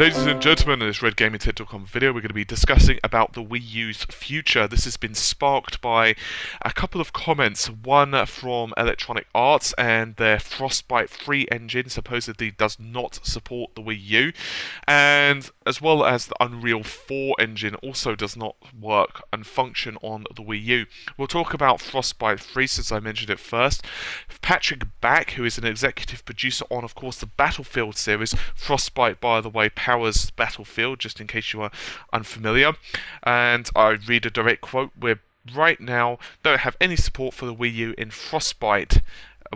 Ladies and gentlemen, in this RedGamingTech.com video, we're going to be discussing about the Wii U's future. This has been sparked by a couple of comments, one from Electronic Arts and their Frostbite 3 engine supposedly does not support the Wii U, and as well as the Unreal 4 engine also does not work and function on the Wii U. We'll talk about Frostbite 3 since I mentioned it first. Patrick Back, who is an executive producer on, of course, the Battlefield series. Frostbite, by the way, powers Battlefield, just in case you are unfamiliar. And I read a direct quote: "We right now don't have any support for the Wii U in Frostbite.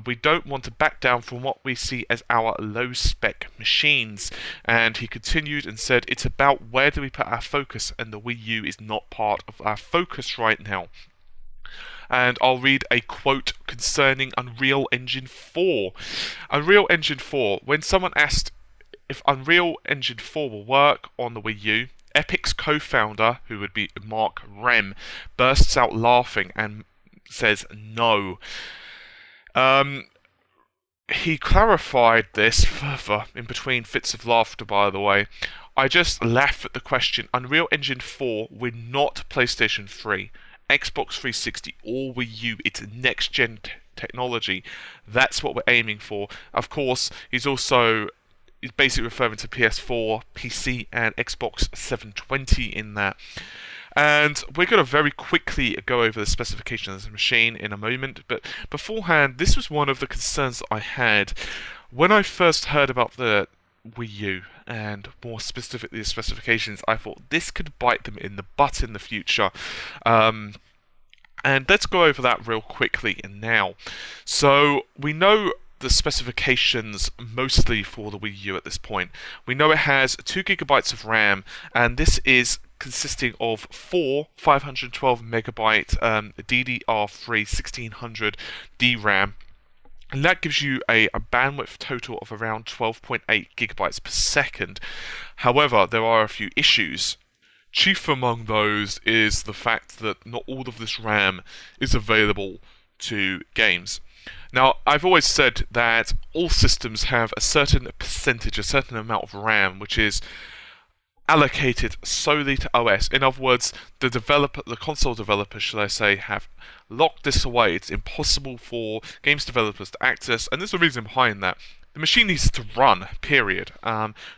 We don't want to back down from what we see as our low-spec machines." And he continued and said, "It's about where do we put our focus, and the Wii U is not part of our focus right now." And I'll read a quote concerning Unreal Engine 4. Unreal Engine 4, when someone asked if Unreal Engine 4 will work on the Wii U, Epic's co-founder, who would be Mark Rem, bursts out laughing and says no. He clarified this further in between fits of laughter, by the way. "I just laugh at the question. Unreal Engine 4, we're not PlayStation 3. Xbox 360 or Wii U, it's next-gen technology. That's what we're aiming for." Of course, he's basically referring to PS4, PC, and Xbox 720 in that. And we're going to very quickly go over the specifications of the machine in a moment, but beforehand, this was one of the concerns that I had when I first heard about the Wii U, and more specifically the specifications. I thought this could bite them in the butt in the future. And let's go over that real quickly now. So we know the specifications mostly for the Wii U at this point. We know it has 2 GB of RAM, and this is consisting of 4 512 megabyte DDR3 1600 DRAM. And that gives you a bandwidth total of around 12.8 gigabytes per second. However, there are a few issues. Chief among those is the fact that not all of this RAM is available to games. Now, I've always said that all systems have a certain percentage, a certain amount of RAM, which is allocated solely to OS. In other words, the console developers, should I say, have locked this away. It's impossible for games developers to access, and there's a reason behind that. The machine needs to run, period.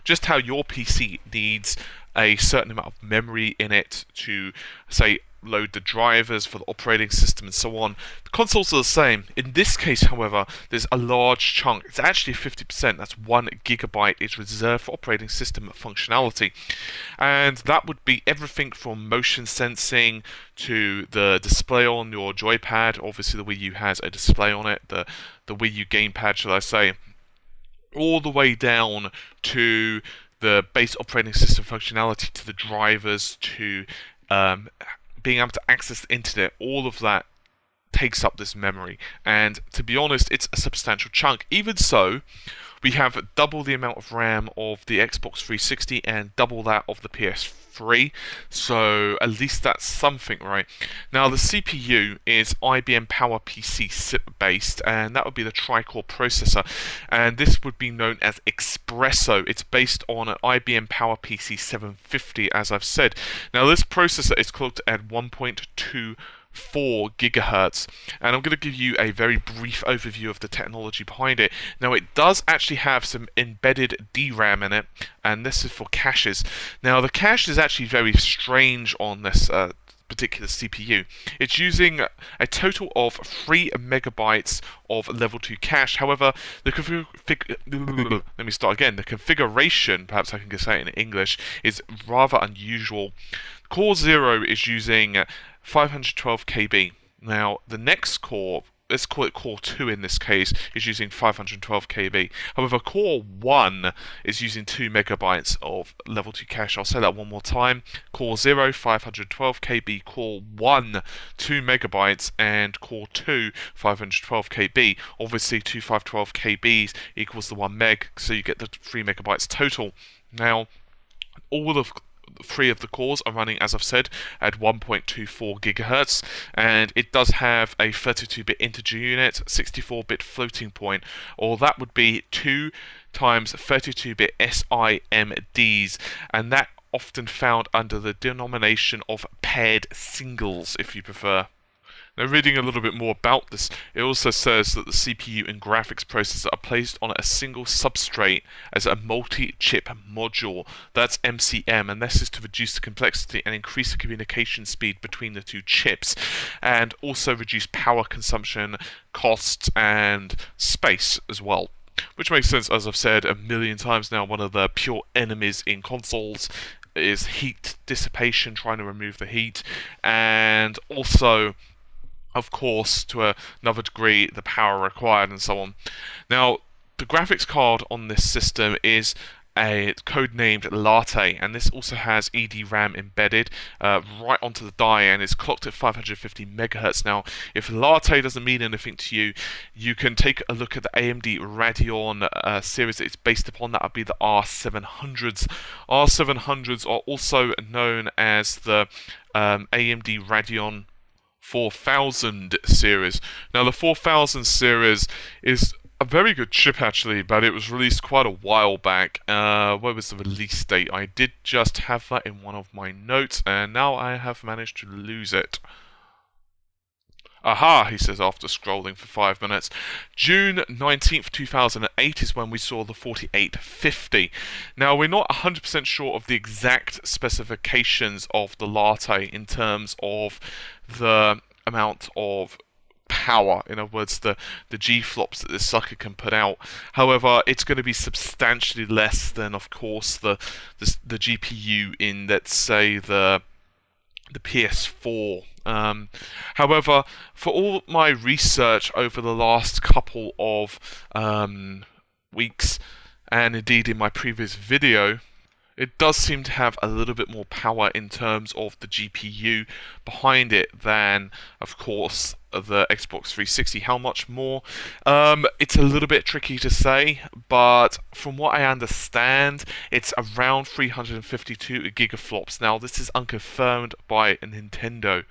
Just how your PC needs a certain amount of memory in it to, say, load the drivers for the operating system and so on. The consoles are the same. In this case, however, there's a large chunk. It's actually 50%. That's 1 gigabyte is reserved for operating system functionality. And that would be everything from motion sensing to the display on your joypad. Obviously, the Wii U has a display on it. The Wii U gamepad, shall I say. All the way down to the base operating system functionality, to the drivers, to being able to access the internet. All of that takes up this memory, and to be honest, it's a substantial chunk. Even so, we have double the amount of RAM of the Xbox 360 and double that of the PS3, so at least that's something, right? Now, the CPU is IBM PowerPC SIP based, and that would be the tri-core processor, and this would be known as Espresso. It's based on an IBM PowerPC 750, as I've said. Now, this processor is clocked at 1.24 gigahertz, and I'm going to give you a very brief overview of the technology behind it. Now, it does actually have some embedded DRAM in it, and this is for caches. Now, the cache is actually very strange on this particular CPU. It's using a total of 3 megabytes of level 2 cache. However, the configuration, perhaps I can say it in English, is rather unusual. Core 0 is using 512 KB. Now, the next core, let's call it Core 2 in this case, is using 512 KB. However, Core 1 is using 2 megabytes of level 2 cache. I'll say that one more time. Core 0, 512 KB. Core 1, 2 megabytes. And Core 2, 512 KB. Obviously, 2 512 KBs equals the 1 meg, so you get the 3 megabytes total. Now, all of 3 of the cores are running, as I've said, at 1.24 gigahertz, and it does have a 32-bit integer unit, 64-bit floating point, or that would be 2 times 32-bit SIMDs, and that often found under the denomination of paired singles, if you prefer. Now, reading a little bit more about this, it also says that the CPU and graphics processor are placed on a single substrate as a multi-chip module. That's MCM, and this is to reduce the complexity and increase the communication speed between the two chips, and also reduce power consumption, costs, and space as well. Which makes sense, as I've said a million times now, one of the pure enemies in consoles is heat dissipation, trying to remove the heat, and also, of course, to another degree, the power required and so on. Now, the graphics card on this system is a code-named Latte, and this also has EDRAM embedded right onto the die, and is clocked at 550 megahertz. Now, if Latte doesn't mean anything to you, you can take a look at the AMD Radeon series that it's based upon. That would be the R700s. R700s are also known as the AMD Radeon 4000 series. Now, the 4000 series is a very good chip actually, but it was released quite a while back. What was the release date? I did just have that in one of my notes, and now I have managed to lose it. Aha, he says after scrolling for 5 minutes. June 19th, 2008 is when we saw the 4850. Now, we're not 100% sure of the exact specifications of the Latte in terms of the amount of power, in other words, the G-flops that this sucker can put out. However, it's going to be substantially less than, of course, the GPU in, let's say, the PS4. However, for all my research over the last couple of weeks, and indeed in my previous video, it does seem to have a little bit more power in terms of the GPU behind it than, of course, the Xbox 360. How much more? It's a little bit tricky to say, but from what I understand, it's around 352 gigaflops. Now, this is unconfirmed by Nintendo.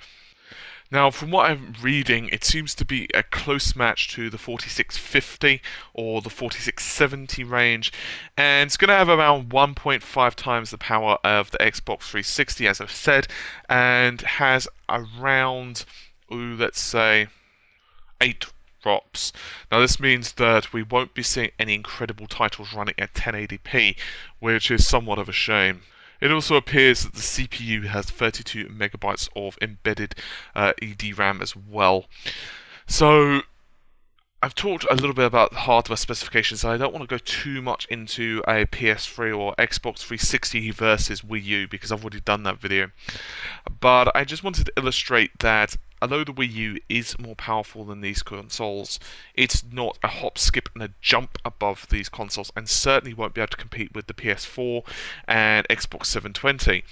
Now, from what I'm reading, it seems to be a close match to the 4650 or the 4670 range, and it's going to have around 1.5 times the power of the Xbox 360, as I've said, and has around, let's say, 8 drops. Now, this means that we won't be seeing any incredible titles running at 1080p, which is somewhat of a shame. It also appears that the CPU has 32 megabytes of embedded EDRAM as well. So, I've talked a little bit about the hardware specifications, so I don't want to go too much into a PS3 or Xbox 360 versus Wii U, because I've already done that video. But I just wanted to illustrate that although the Wii U is more powerful than these consoles, it's not a hop, skip, and a jump above these consoles, and certainly won't be able to compete with the PS4 and Xbox 720.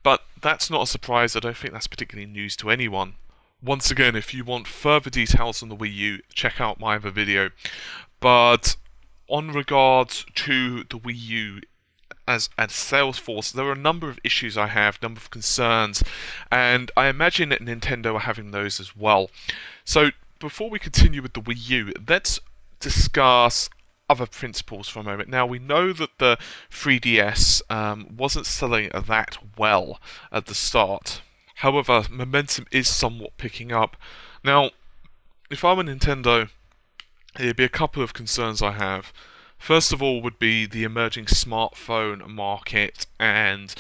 But that's not a surprise. I don't think that's particularly news to anyone. Once again, if you want further details on the Wii U, check out my other video. But on regards to the Wii U as Salesforce, there are a number of issues I have, number of concerns, and I imagine that Nintendo are having those as well. So before we continue with the Wii U, let's discuss other principles for a moment. Now, we know that the 3DS wasn't selling that well at the start. However, momentum is somewhat picking up. Now, if I'm a Nintendo, there'd be a couple of concerns I have. First of all would be the emerging smartphone market and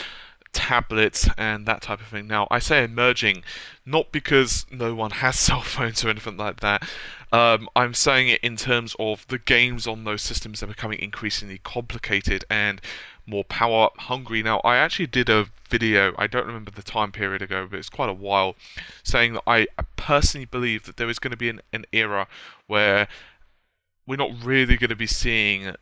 tablets and that type of thing. Now, I say emerging, not because no one has cell phones or anything like that. I'm saying it in terms of the games on those systems are becoming increasingly complicated and more power hungry. Now, I actually did a video, I don't remember the time period ago, but it's quite a while, saying that I personally believe that there is going to be an era where we're not really going to be seeing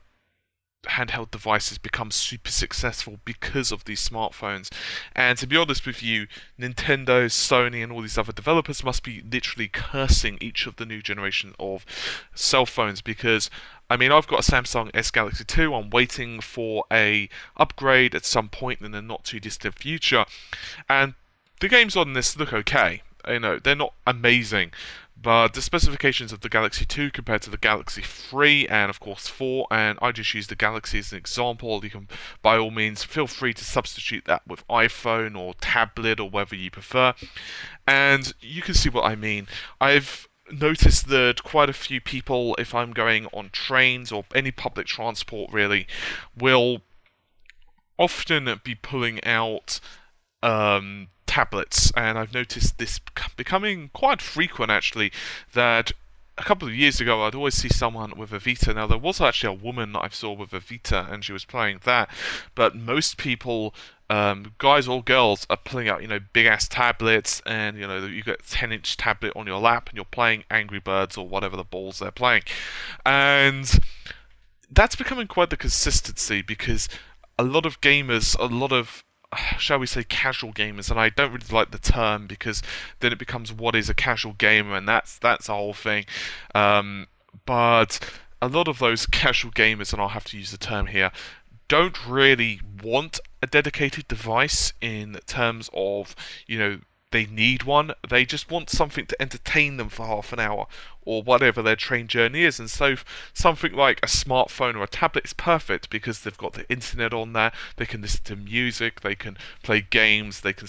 handheld devices become super successful because of these smartphones. And to be honest with you, Nintendo, Sony, and all these other developers must be literally cursing each of the new generation of cell phones, because I mean, I've got a Samsung S Galaxy 2. I'm waiting for a upgrade at some point in the not too distant future, and the games on this look okay. You know, they're not amazing, But the specifications of the Galaxy 2 compared to the Galaxy 3 and of course 4, and I just use the Galaxy as an example. You can by all means feel free to substitute that with iPhone or tablet or whatever you prefer, and you can see what I mean. I've noticed that quite a few people, if I'm going on trains or any public transport really, will often be pulling out tablets, and I've noticed this becoming quite frequent actually. That a couple of years ago, I'd always see someone with a Vita. Now, there was actually a woman that I saw with a Vita, and she was playing that. But most people, guys or girls, are pulling out, big ass tablets, and you got a 10-inch tablet on your lap, and you're playing Angry Birds or whatever the balls they're playing, and that's becoming quite the consistency because a lot of gamers, a lot of shall we say casual gamers, and I don't really like the term because then it becomes what is a casual gamer, and that's the whole thing. But a lot of those casual gamers, and I'll have to use the term here, don't really want a dedicated device in terms of, they need one. They just want something to entertain them for half an hour or whatever their train journey is. And so something like a smartphone or a tablet is perfect because they've got the internet on there. They can listen to music. They can play games. They can,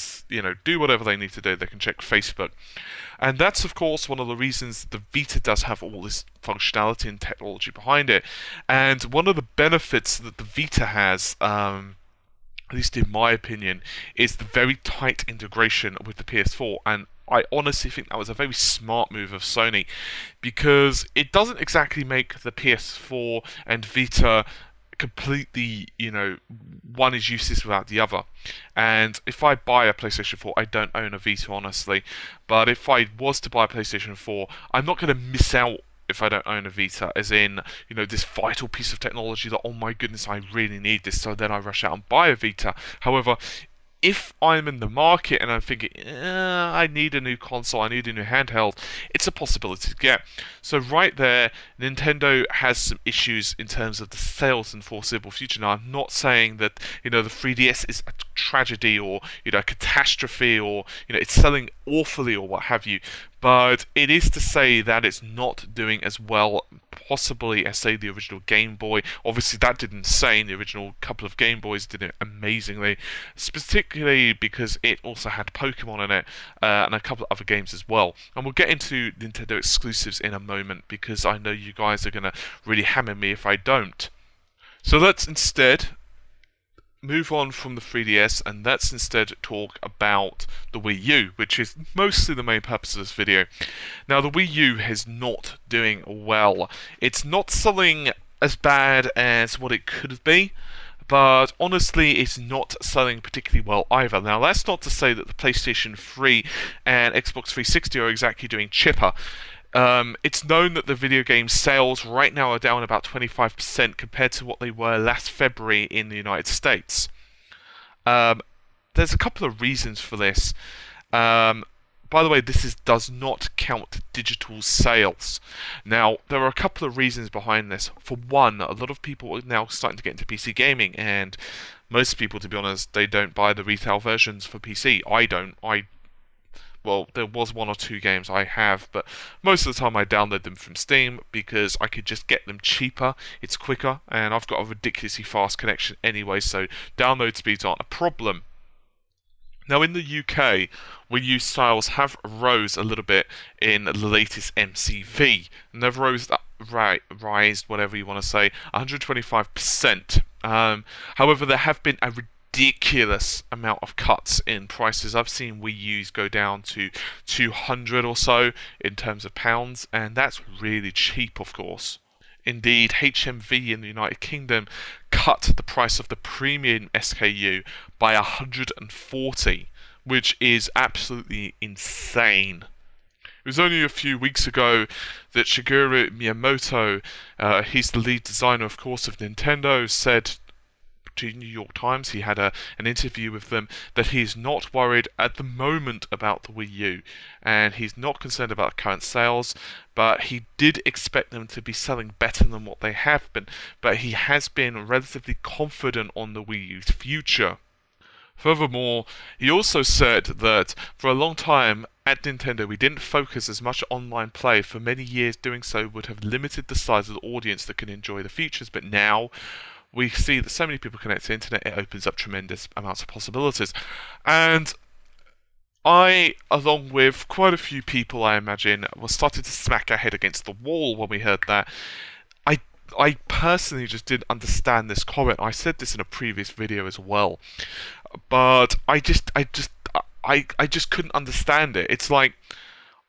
do whatever they need to do. They can check Facebook. And that's, of course, one of the reasons the Vita does have all this functionality and technology behind it. And one of the benefits that the Vita has, at least in my opinion, is the very tight integration with the PS4, and I honestly think that was a very smart move of Sony, because it doesn't exactly make the PS4 and Vita completely, one is useless without the other. And if I buy a PlayStation 4, I don't own a Vita, honestly, but if I was to buy a PlayStation 4, I'm not going to miss out if I don't own a Vita, as in, this vital piece of technology that, oh my goodness, I really need this, so then I rush out and buy a Vita. However, if I'm in the market and I'm thinking, I need a new console, I need a new handheld, it's a possibility to get. So right there, Nintendo has some issues in terms of the sales and foreseeable future. Now, I'm not saying that, the 3DS is a tragedy or, a catastrophe or, it's selling awfully or what have you, but it is to say that it's not doing as well, possibly, as, say, the original Game Boy. Obviously, that did insane. The original couple of Game Boys did it amazingly, particularly because it also had Pokemon in it, and a couple of other games as well. And we'll get into Nintendo exclusives in a moment, because I know you guys are going to really hammer me if I don't. So let's instead move on from the 3DS, and let's instead talk about the Wii U, which is mostly the main purpose of this video. Now, the Wii U is not doing well. It's not selling as bad as what it could be, but honestly, it's not selling particularly well either. Now, that's not to say that the PlayStation 3 and Xbox 360 are exactly doing chipper. It's known that the video game sales right now are down about 25% compared to what they were last February in the United States. There's a couple of reasons for this. By the way, this does not count digital sales. Now, there are a couple of reasons behind this. For one, a lot of people are now starting to get into PC gaming, and most people, to be honest, they don't buy the retail versions for PC. I don't. Well, there was one or two games I have, but most of the time I download them from Steam because I could just get them cheaper, it's quicker, and I've got a ridiculously fast connection anyway, so download speeds aren't a problem. Now, in the UK, Wii U sales have rose a little bit in the latest MCV, and they've rised, whatever you want to say, 125%. However, there have been a ridiculous amount of cuts in prices. I've seen Wii U's go down to 200 or so in terms of pounds, and that's really cheap, of course. Indeed, HMV in the United Kingdom cut the price of the premium SKU by 140, which is absolutely insane. It was only a few weeks ago that Shigeru Miyamoto, he's the lead designer, of course, of Nintendo, said to New York Times, he had an interview with them, that he's not worried at the moment about the Wii U, and he's not concerned about current sales, but he did expect them to be selling better than what they have been, but he has been relatively confident on the Wii U's future. Furthermore, he also said that for a long time at Nintendo we didn't focus as much on online play. For many years, doing so would have limited the size of the audience that can enjoy the features, but now we see that so many people connect to the internet, it opens up tremendous amounts of possibilities. And I, along with quite a few people, I imagine, were starting to smack our head against the wall when we heard that. I I personally just didn't understand this comment. I said this in a previous video as well, but I just couldn't understand it. It's like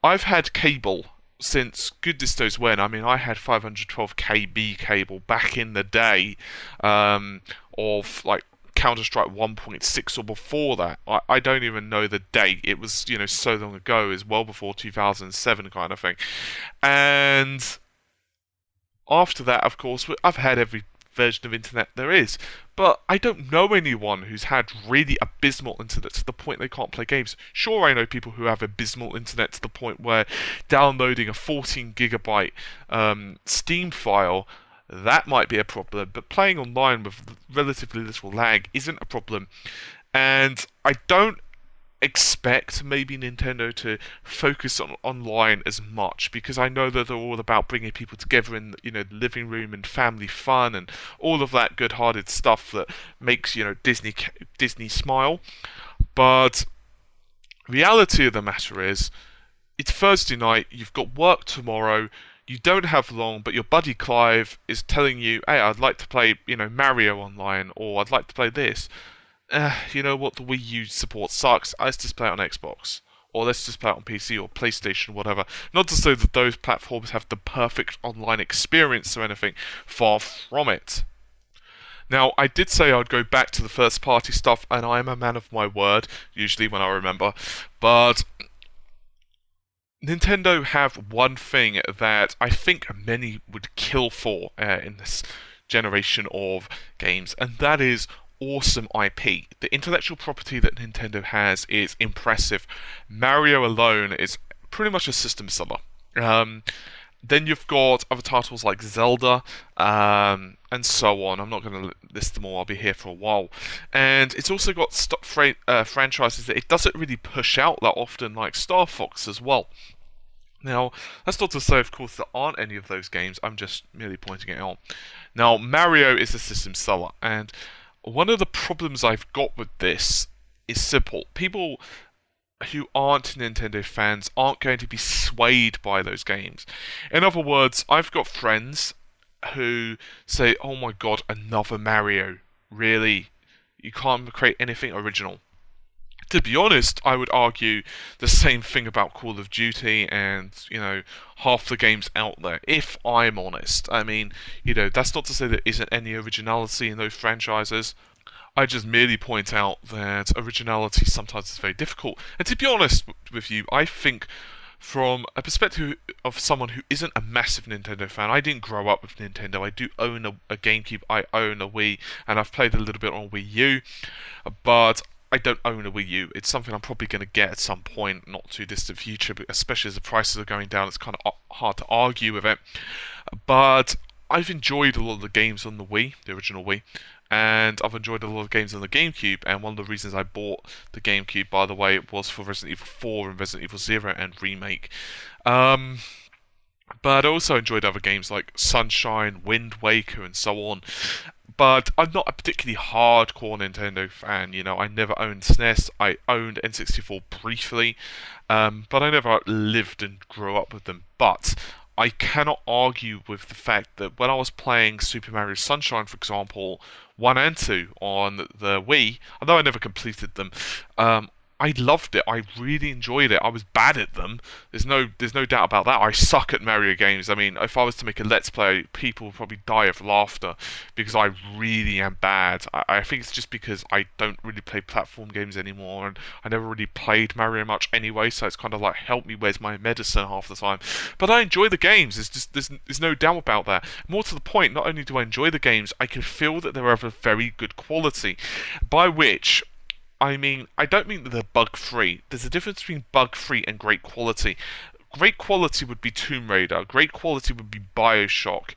I've had cable since goodness knows when. I mean, I had 512 KB cable back in the day, of like Counter Strike 1.6 or before that. I don't even know the date. It was, so long ago, is well before 2007 kind of thing. And after that, of course, I've had every version of internet there is. But I don't know anyone who's had really abysmal internet to the point they can't play games. Sure, I know people who have abysmal internet to the point where downloading a 14 gigabyte Steam file, that might be a problem, but playing online with relatively little lag isn't a problem. And I don't expect maybe Nintendo to focus on online as much, because I know that they're all about bringing people together in the living room and family fun and all of that good-hearted stuff that makes Disney smile. But reality of the matter is, it's Thursday night, you've got work tomorrow, you don't have long, but your buddy Clive is telling you, hey, I'd like to play Mario online, or I'd like to play this. You know what, the Wii U support sucks, let's just play it on Xbox, or let's just play it on PC or PlayStation, whatever. Not to say that those platforms have the perfect online experience or anything, far from it. Now, I did say I'd go back to the first party stuff, and I am a man of my word, usually when I remember, but Nintendo have one thing that I think many would kill for in this generation of games, and that is awesome IP. The intellectual property that Nintendo has is impressive. Mario alone is pretty much a system seller. Then you've got other titles like Zelda, and so on. I'm not going to list them all, I'll be here for a while. And it's also got franchises that it doesn't really push out that often, like Star Fox as well. Now, that's not to say, of course, there aren't any of those games, I'm just merely pointing it out. Now, Mario is a system seller, and one of the problems I've got with this is simple. People who aren't Nintendo fans aren't going to be swayed by those games. In other words, I've got friends who say, oh my god, another Mario. Really? You can't create anything original. To be honest, I would argue the same thing about Call of Duty and, half the games out there, if I'm honest. I mean, that's not to say there isn't any originality in those franchises. I just merely point out that originality sometimes is very difficult. And to be honest with you, I think from a perspective of someone who isn't a massive Nintendo fan, I didn't grow up with Nintendo. I do own a GameCube, I own a Wii, and I've played a little bit on Wii U, but I don't own a Wii U. It's something I'm probably going to get at some point, not too distant future, but especially as the prices are going down, it's kind of hard to argue with it. But I've enjoyed a lot of the games on the Wii, the original Wii, and I've enjoyed a lot of games on the GameCube, and one of the reasons I bought the GameCube, by the way, was for Resident Evil 4 and Resident Evil 0 and Remake. But I also enjoyed other games like Sunshine, Wind Waker, and so on. But I'm not a particularly hardcore Nintendo fan, I never owned SNES, I owned N64 briefly, but I never lived and grew up with them. But I cannot argue with the fact that when I was playing Super Mario Sunshine, for example, 1 and 2 on the Wii, although I never completed them, I loved it. I really enjoyed it. I was bad at them. There's no doubt about that. I suck at Mario games. I mean, if I was to make a Let's Play, people would probably die of laughter because I really am bad. I think it's just because I don't really play platform games anymore, and I never really played Mario much anyway, so it's kind of like, help me, where's my medicine half the time. But I enjoy the games. There's no doubt about that. More to the point, not only do I enjoy the games, I can feel that they're of a very good quality, by which I mean, I don't mean that they're bug-free. There's a difference between bug-free and great quality. Great quality would be Tomb Raider. Great quality would be Bioshock.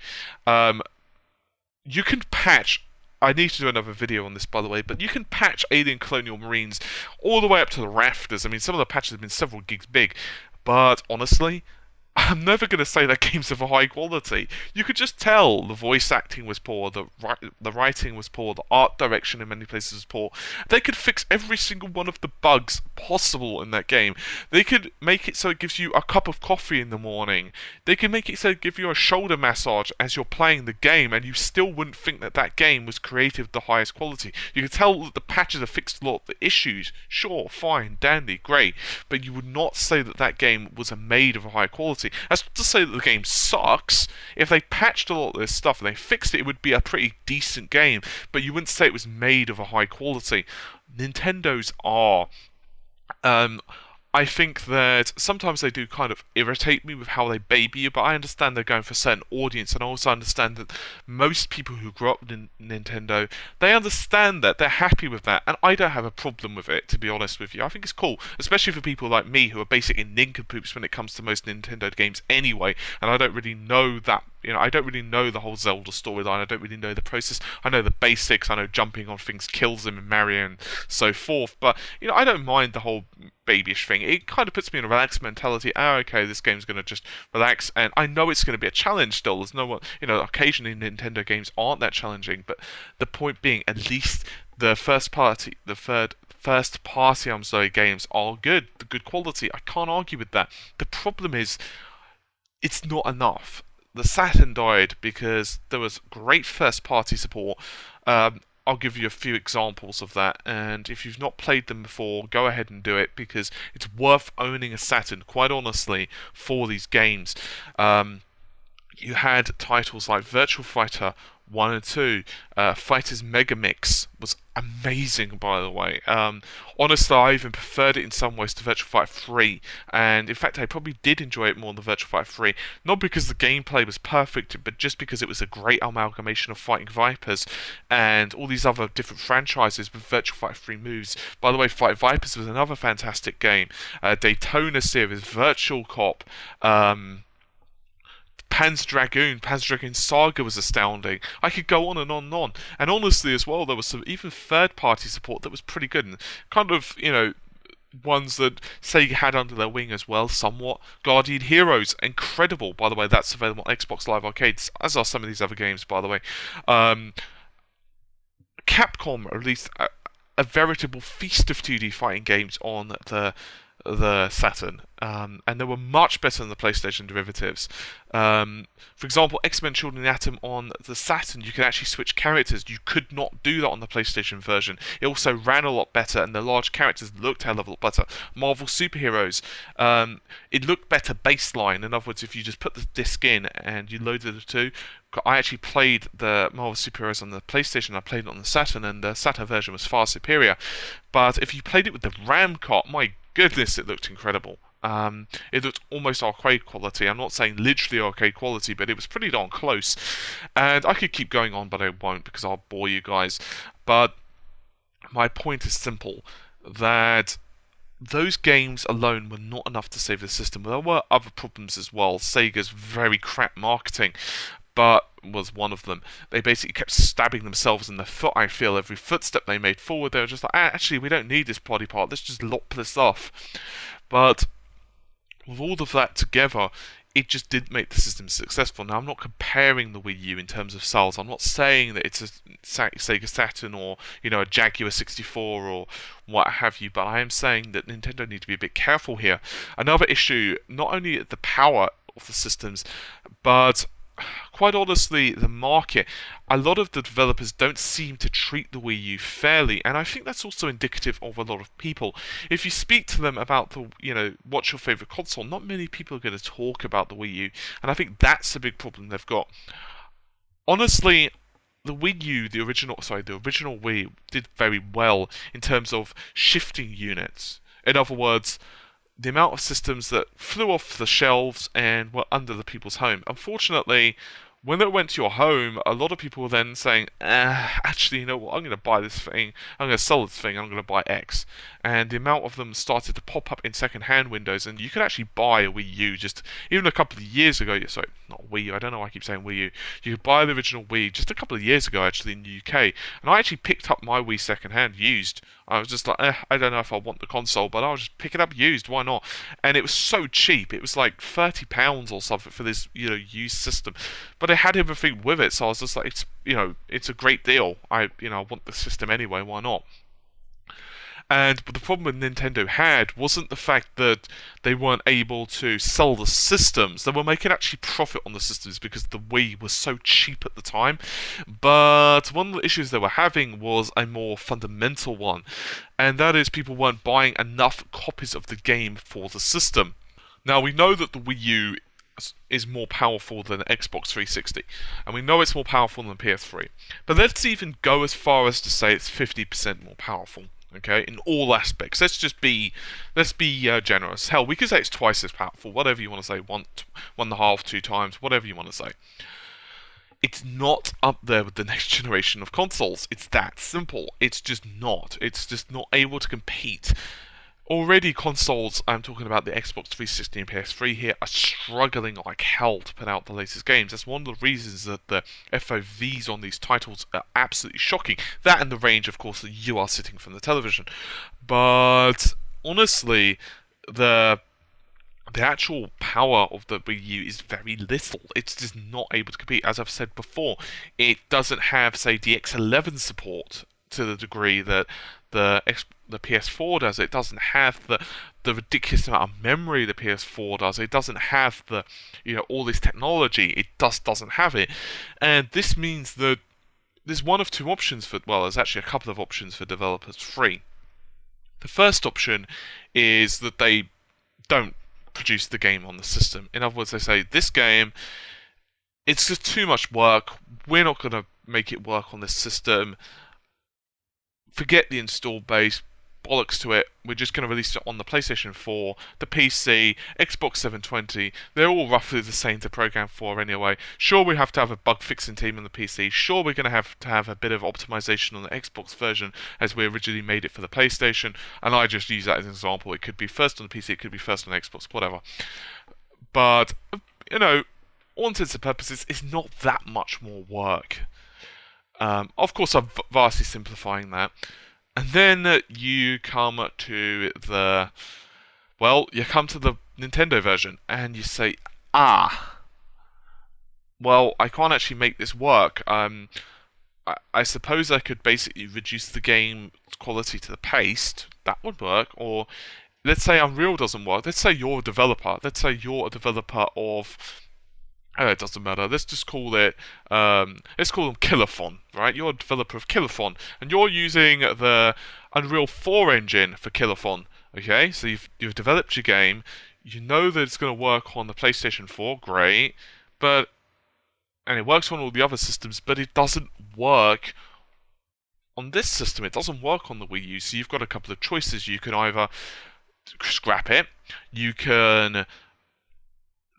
You can patch I need to do another video on this, by the way, but you can patch Alien Colonial Marines all the way up to the rafters. I mean, some of the patches have been several gigs big, but honestly, I'm never going to say that game's of a high quality. You could just tell the voice acting was poor, the writing was poor, the art direction in many places was poor. They could fix every single one of the bugs possible in that game. They could make it so it gives you a cup of coffee in the morning. They could make it so it gives you a shoulder massage as you're playing the game, and you still wouldn't think that that game was creative the highest quality. You could tell that the patches have fixed a lot of the issues. Sure, fine, dandy, great. But you would not say that that game was made of a high quality. That's not to say that the game sucks. If they patched a lot of this stuff and they fixed it, it would be a pretty decent game, but you wouldn't say it was made of a high quality. Nintendo's are. I think that sometimes they do kind of irritate me with how they baby you, but I understand they're going for a certain audience, and I also understand that most people who grew up with Nintendo, they understand that, they're happy with that, and I don't have a problem with it, to be honest with you. I think it's cool, especially for people like me who are basically nincompoops when it comes to most Nintendo games anyway, and I don't really know that. I don't really know the whole Zelda storyline. I don't really know the process. I know the basics. I know jumping on things kills him in Mario and so forth. But, I don't mind the whole babyish thing. It kind of puts me in a relaxed mentality. Okay, this game's going to just relax. And I know it's going to be a challenge still. There's no one, occasionally Nintendo games aren't that challenging. But the point being, at least the first party games are good. The good quality. I can't argue with that. The problem is, it's not enough. The Saturn died because there was great first-party support. I'll give you a few examples of that, and if you've not played them before, go ahead and do it, because it's worth owning a Saturn, quite honestly, for these games. You had titles like Virtual Fighter 1 and 2. Fighters Mega Mix was amazing, by the way. Honestly, I even preferred it in some ways to Virtual Fighter 3, and in fact I probably did enjoy it more than Virtual Fighter 3, not because the gameplay was perfect, but just because it was a great amalgamation of Fighting Vipers and all these other different franchises with Virtual Fighter 3 moves. By the way, Fighting Vipers was another fantastic game. Daytona series, Virtual Cop, Panzer Dragoon Saga was astounding. I could go on and on and on. And honestly as well, there was some even third-party support that was pretty good. And kind of, ones that Sega had under their wing as well, somewhat. Guardian Heroes, incredible. By the way, that's available on Xbox Live Arcades, as are some of these other games, by the way. Capcom released a veritable feast of 2D fighting games on the Saturn, and they were much better than the PlayStation derivatives. For example, X-Men Children of the Atom on the Saturn, you could actually switch characters. You could not do that on the PlayStation version. It also ran a lot better, and the large characters looked a hell of a lot better. Marvel Superheroes, it looked better baseline. In other words, if you just put the disc in and you loaded the two, I actually played the Marvel Superheroes on the PlayStation, I played it on the Saturn, and the Saturn version was far superior. But if you played it with the RAM cart, my goodness, it looked incredible. It looked almost arcade quality. I'm not saying literally arcade quality, but it was pretty darn close. And I could keep going on, but I won't because I'll bore you guys. But my point is simple, that those games alone were not enough to save the system. There were other problems as well. Sega's very crap marketing, but was one of them. They basically kept stabbing themselves in the foot, I feel. Every footstep they made forward, they were just like, actually, we don't need this body part, let's just lop this off. But with all of that together, it just didn't make the system successful. Now, I'm not comparing the Wii U in terms of sales. I'm not saying that it's a Sega Saturn or, a Jaguar 64 or what have you, but I am saying that Nintendo need to be a bit careful here. Another issue, not only the power of the systems, but quite honestly, the market. A lot of the developers don't seem to treat the Wii U fairly, and I think that's also indicative of a lot of people. If you speak to them about what's your favourite console, not many people are going to talk about the Wii U, and I think that's a big problem they've got. Honestly, the Wii U, the original Wii, did very well in terms of shifting units. In other words, the amount of systems that flew off the shelves and were under the people's home. Unfortunately, when it went to your home, a lot of people were then saying, actually, you know what, I'm going to buy this thing, I'm going to sell this thing, I'm going to buy X. and the amount of them started to pop up in second-hand windows, and you could actually buy a Wii U just even a couple of years ago. Sorry, not Wii U. I don't know why I keep saying Wii U. You could buy the original Wii just a couple of years ago, actually, in the UK, and I actually picked up my Wii second-hand used. I was just like, I don't know if I want the console, but I'll just pick it up used. Why not? And it was so cheap. It was like £30 or something for this, used system. But it had everything with it, so I was just like, it's a great deal. I want the system anyway. Why not? But the problem that Nintendo had wasn't the fact that they weren't able to sell the systems. They were making actually profit on the systems because the Wii was so cheap at the time. But one of the issues they were having was a more fundamental one, and that is people weren't buying enough copies of the game for the system. Now, we know that the Wii U is more powerful than Xbox 360, and we know it's more powerful than PS3. But let's even go as far as to say it's 50% more powerful. Okay, in all aspects. Let's be generous. Hell, we could say it's twice as powerful. Whatever you want to say, one and a half, 2 times, whatever you want to say. It's not up there with the next generation of consoles. It's that simple. It's just not. It's just not able to compete. Already consoles, I'm talking about the Xbox 360 and PS3 here, are struggling like hell to put out the latest games. That's one of the reasons that the FOVs on these titles are absolutely shocking. That and the range, of course, that you are sitting from the television. But honestly, the actual power of the Wii U is very little. It's just not able to compete. As I've said before, it doesn't have, say, DX11 support to the degree that the PS4 does. It doesn't have the ridiculous amount of memory the PS4 does. It doesn't have the all this technology. It just doesn't have it, and this means that there's one of two options there's actually a couple of options for developers free. The first option is that they don't produce the game on the system. In other words, they say, this game, it's just too much work. We're not going to make it work on this system. Forget the install base, bollocks to it. We're just going to release it on the PlayStation 4, the PC, Xbox 720. They're all roughly the same to program for anyway. Sure, we have to have a bug fixing team on the PC. Sure, we're going to have a bit of optimization on the Xbox version as we originally made it for the PlayStation. And I just use that as an example. It could be first on the PC, it could be first on Xbox, whatever. But, all intents and purposes, it's not that much more work. Of course, I'm vastly simplifying that. And then you come to the Nintendo version, and you say, I can't actually make this work. I suppose I could basically reduce the game quality to the paste. That would work. Or let's say Unreal doesn't work. Let's say you're a developer. Of... Oh, it doesn't matter. Let's just call it. Let's call them Killathon, right? You're a developer of Killathon, and you're using the Unreal 4 engine for Killathon. Okay, so you've developed your game. You know that it's going to work on the PlayStation 4. Great, and it works on all the other systems, but it doesn't work on this system. It doesn't work on the Wii U. So you've got a couple of choices. You can either scrap it. You can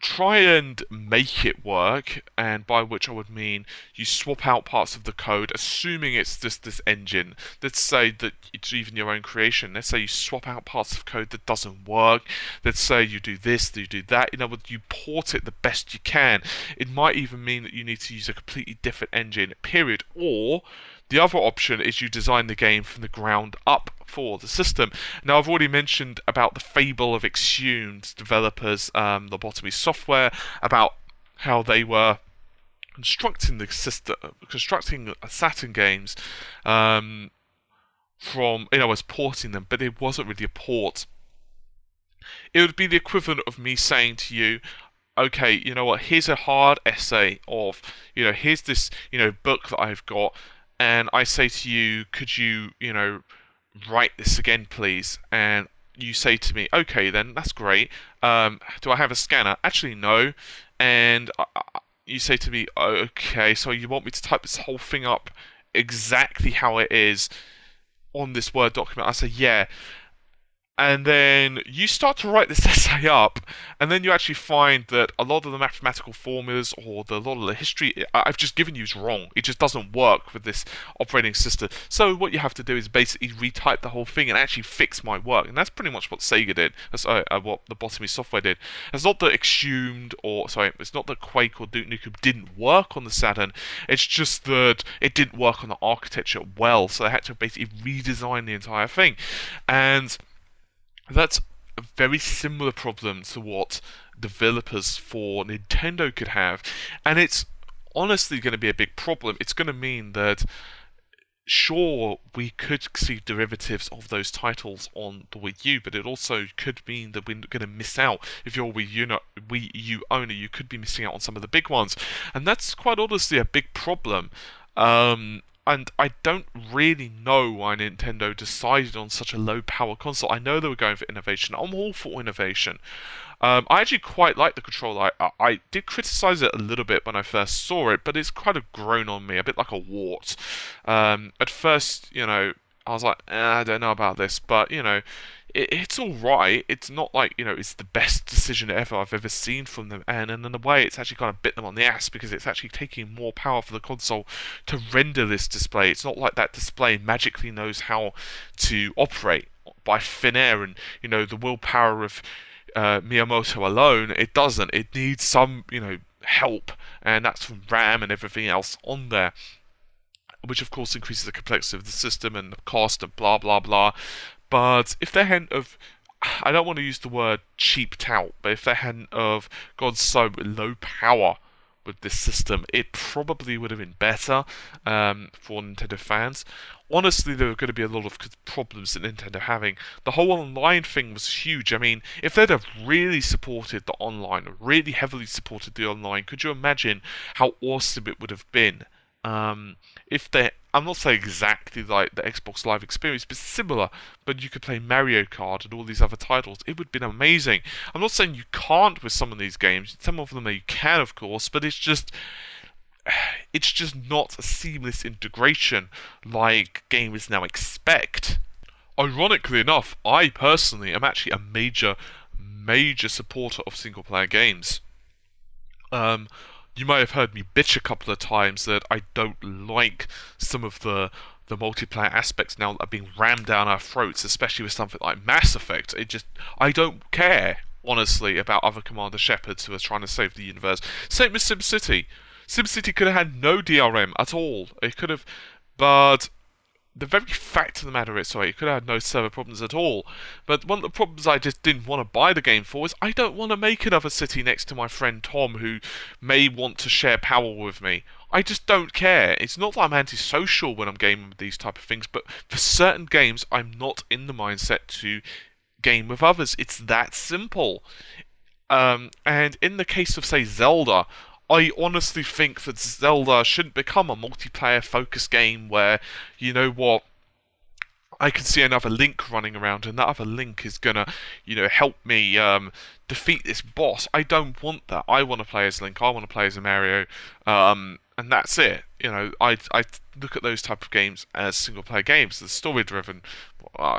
try and make it work, and by which I would mean you swap out parts of the code, assuming it's just this engine. Let's say that it's even your own creation. Let's say you swap out parts of code that doesn't work. Let's say you do this, you do that. In other words, you port it the best you can. It might even mean that you need to use a completely different engine, period. Or the other option is you design the game from the ground up for the system. Now, I've already mentioned about the fable of Exhumed developers, Lobotomy Software, about how they were constructing Saturn games as porting them, but it wasn't really a port. It would be the equivalent of me saying to you, okay, you know what, here's a hard essay of, here's this, book that I've got, and I say to you, could you, write this again, please? And you say to me, okay, then, that's great. Do I have a scanner? Actually, no. And you say to me, okay, so you want me to type this whole thing up exactly how it is on this Word document? I say, yeah. And then you start to write this essay up, and then you actually find that a lot of the mathematical formulas or a lot of the history I've just given you is wrong. It just doesn't work with this operating system. So what you have to do is basically retype the whole thing and actually fix my work. And that's pretty much what Sega did. That's what the Botany software did. It's not that Exhumed or sorry, it's not that Quake or Duke Nukem didn't work on the Saturn. It's just that it didn't work on the architecture well. So they had to basically redesign the entire thing, and that's a very similar problem to what developers for Nintendo could have, and it's honestly going to be a big problem. It's going to mean that, sure, we could see derivatives of those titles on the Wii U, but it also could mean that we're going to miss out. If you're a Wii U owner, you could be missing out on some of the big ones, and that's quite honestly a big problem. And I don't really know why Nintendo decided on such a low power console. I know they were going for innovation. I'm all for innovation. I actually quite like the controller. I did criticize it a little bit when I first saw it, but it's kind of grown on me, a bit like a wart. At first, I was like, I don't know about this, but, it's all right. It's not like, it's the best decision ever I've ever seen from them. And in a way, it's actually kind of bit them on the ass because it's actually taking more power for the console to render this display. It's not like that display magically knows how to operate by thin air and, the willpower of Miyamoto alone. It doesn't. It needs some, help. And that's from RAM and everything else on there, which of course increases the complexity of the system and the cost and blah blah blah. But if they hadn't of, I don't want to use the word cheaped out, but if they hadn't of gone so low power with this system, it probably would have been better for Nintendo fans. Honestly, there were going to be a lot of problems that Nintendo having. The whole online thing was huge. I mean, if they'd have really supported the online, really heavily supported the online, could you imagine how awesome it would have been? If they, I'm not saying exactly like the Xbox Live experience, but similar. But you could play Mario Kart and all these other titles. It would have been amazing. I'm not saying you can't with some of these games. Some of them you can, of course, but it's just not a seamless integration like gamers now expect. Ironically enough, I personally am actually a major supporter of single-player games. You may have heard me bitch a couple of times that I don't like some of the multiplayer aspects now that are being rammed down our throats, especially with something like Mass Effect. I don't care, honestly, about other Commander Shepherds who are trying to save the universe. Same with SimCity. SimCity could have had no DRM at all. It could have, but the very fact of the matter is, it could have had no server problems at all. But one of the problems I just didn't want to buy the game for is I don't want to make another city next to my friend Tom who may want to share power with me. I just don't care. It's not that I'm antisocial when I'm gaming with these type of things, but for certain games, I'm not in the mindset to game with others. It's that simple. And in the case of, say, Zelda, I honestly think that Zelda shouldn't become a multiplayer-focused game where, you know what, I can see another Link running around and that other Link is gonna, help me defeat this boss. I don't want that. I want to play as Link. I want to play as a Mario, and that's it. I look at those type of games as single-player games. The story-driven.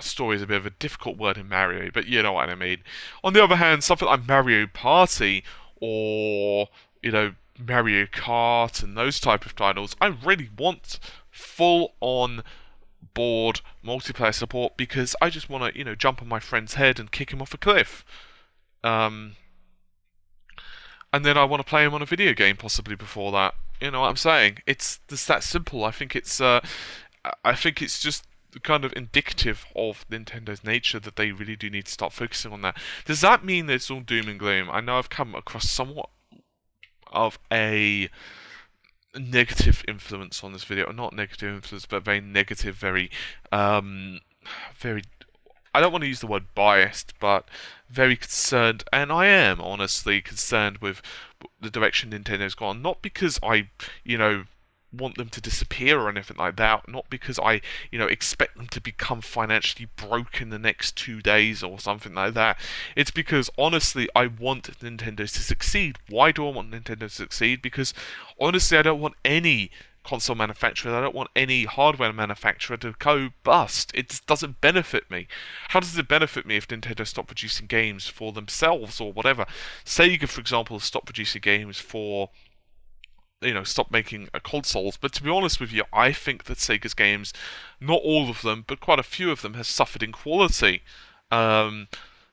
Story is a bit of a difficult word in Mario, but you know what I mean. On the other hand, something like Mario Party or Mario Kart and those type of titles, I really want full-on board multiplayer support because I just want to, jump on my friend's head and kick him off a cliff. And then I want to play him on a video game possibly before that. You know what I'm saying? It's just that simple. I think it's just kind of indicative of Nintendo's nature that they really do need to start focusing on that. Does that mean that it's all doom and gloom? I know I've come across somewhat of a negative influence on this video, or not negative influence, but very negative, very, very, I don't want to use the word biased, but very concerned, and I am honestly concerned with the direction Nintendo's gone, not because I, want them to disappear or anything like that, not because I, expect them to become financially broke in the next 2 days or something like that. It's because, honestly, I want Nintendo to succeed. Why do I want Nintendo to succeed? Because, honestly, I don't want any console manufacturers. I don't want any hardware manufacturer to go bust. It just doesn't benefit me. How does it benefit me if Nintendo stop producing games for themselves or whatever? Sega, for example, stopped producing games for, stop making consoles. But to be honest with you, I think that Sega's games, not all of them, but quite a few of them, has suffered in quality.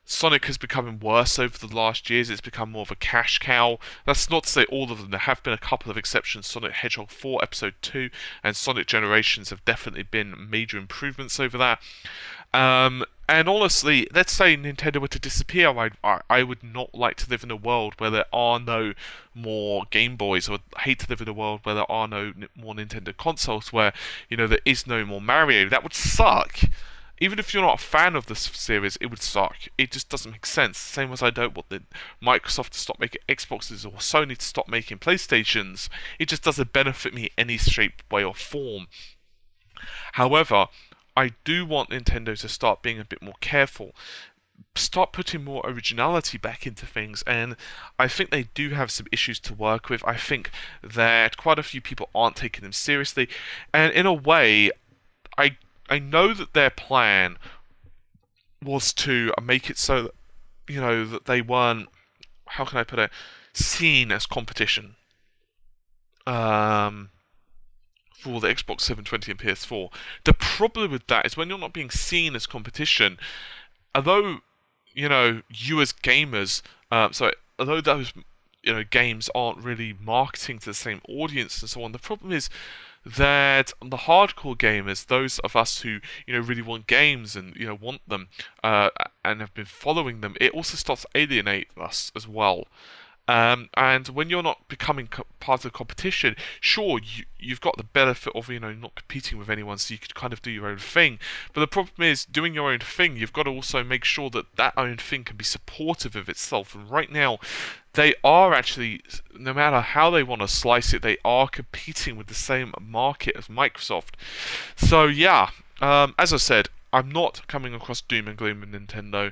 Sonic has become worse over the last years. It's become more of a cash cow. That's not to say all of them. There have been a couple of exceptions. Sonic Hedgehog 4 Episode 2 and Sonic Generations have definitely been major improvements over that. And honestly, let's say Nintendo were to disappear, I would not like to live in a world where there are no more Game Boys. I would hate to live in a world where there are no more Nintendo consoles, where, there is no more Mario. That would suck. Even if you're not a fan of this series, it would suck. It just doesn't make sense. Same as I don't want Microsoft to stop making Xboxes or Sony to stop making PlayStations. It just doesn't benefit me in any shape, way, or form. However, I do want Nintendo to start being a bit more careful. Start putting more originality back into things, and I think they do have some issues to work with. I think that quite a few people aren't taking them seriously, and in a way, I know that their plan was to make it so that, that they weren't, how can I put it, seen as competition for the Xbox 720 and PS4. The problem with that is when you're not being seen as competition, although, you as gamers, although those, games aren't really marketing to the same audience and so on, the problem is that the hardcore gamers, those of us who really want games and want them and have been following them, it also starts to alienate us as well. And when you're not becoming part of the competition, sure, you've got the benefit of not competing with anyone, so you could kind of do your own thing. But the problem is, doing your own thing, you've got to also make sure that that own thing can be supportive of itself. And right now, they are actually, no matter how they want to slice it, they are competing with the same market as Microsoft. So yeah, as I said, I'm not coming across doom and gloom with Nintendo.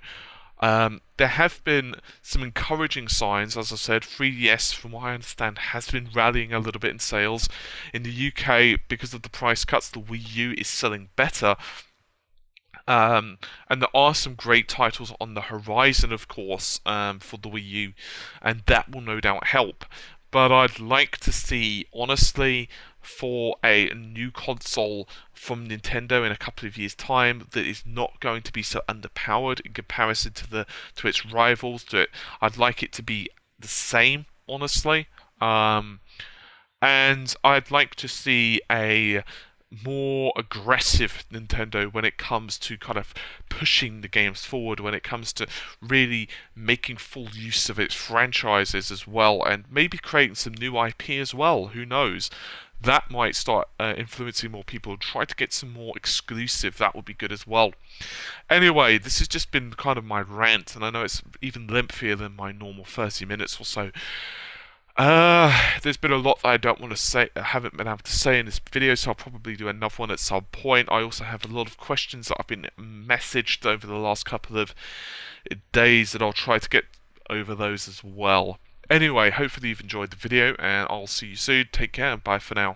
There have been some encouraging signs. As I said, 3DS, from what I understand, has been rallying a little bit in sales. In the UK, because of the price cuts, the Wii U is selling better. And there are some great titles on the horizon, of course, for the Wii U, and that will no doubt help. But I'd like to see, honestly, for a new console from Nintendo in a couple of years' time that is not going to be so underpowered in comparison to its rivals. I'd like it to be the same, honestly. And I'd like to see a more aggressive Nintendo when it comes to kind of pushing the games forward, when it comes to really making full use of its franchises as well, and maybe creating some new IP as well. Who knows? That might start influencing more people. Try to get some more exclusive. That would be good as well. Anyway, this has just been kind of my rant, and I know it's even lengthier than my normal 30 minutes or so. There's been a lot that I don't want to say, I haven't been able to say in this video, so I'll probably do another one at some point. I also have a lot of questions that have been messaged over the last couple of days, and I'll try to get over those as well. Anyway, hopefully you've enjoyed the video, and I'll see you soon. Take care, and bye for now.